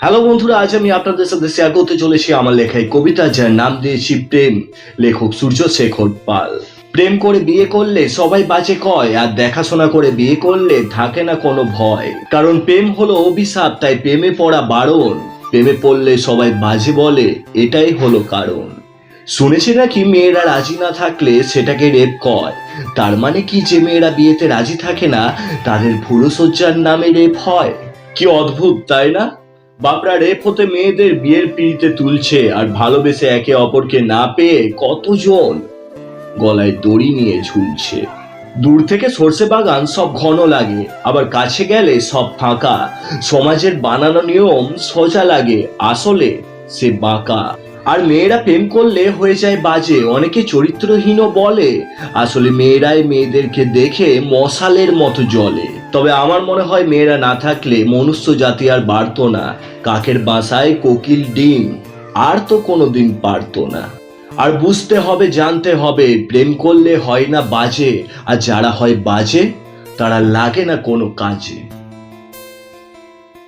Hello বন্ধুরা, আজ আমি আপনাদের সাথে শেয়ার করতে চলেছি আমার লেখা এই কবিতা, যার নাম দিয়েছি প্রেম। লেখক সূর্যশেখর পাল। প্রেম করে বিয়ে করলে সবাই বাজে কয়, আর দেখাশোনা করে বিয়ে করলে থাকে না কোনো ভয়। কারণ প্রেম হলো অভিশাপ, তাই প্রেমে পড়া বারণ। প্রেমে পড়লে সবাই বাজে বলে, এটাই হলো কারণ। শুনেছি নাকি মেয়েরা রাজি না থাকলে সেটাকে রেপ কয়। তার মানে কি, যে মেয়েরা বিয়েতে রাজি থাকে না তাদের ভুরুসজ্জার নামে রেপ হয়? কি অদ্ভুত, তাই না? বাপরা রেপ হতে মেয়েদের বিয়ের পিঁড়িতে তুলছে, আর ভালোবেসে একে অপরকে না পেয়ে কতজন গলায় দড়ি নিয়ে ঝুলছে। দূর থেকে সর্ষে বাগান সব ঘন লাগে, আবার কাছে গেলে সব ফাঁকা। সমাজের বানানো নিয়ম সোজা লাগে, আসলে সে বাঁকা। আর মেয়েরা প্রেম করলে হয়ে যায় বাজে, অনেকে চরিত্রহীন বলে। আসলে মেয়েরাই মেয়েদেরকে দেখে মশালের মতো জ্বলে। তবে আমার মনে হয় মেয়েরা না থাকলে মনুষ্য জাতি আর বাড়তো না। কাকের বাসায় কোকিল ডিম আর তো কোনোদিন পারতো না। আর বুঝতে হবে, জানতে হবে, প্রেম করলে হয় না বাজে, আর যারা হয় বাজে তারা লাগে না কোনো কাজে।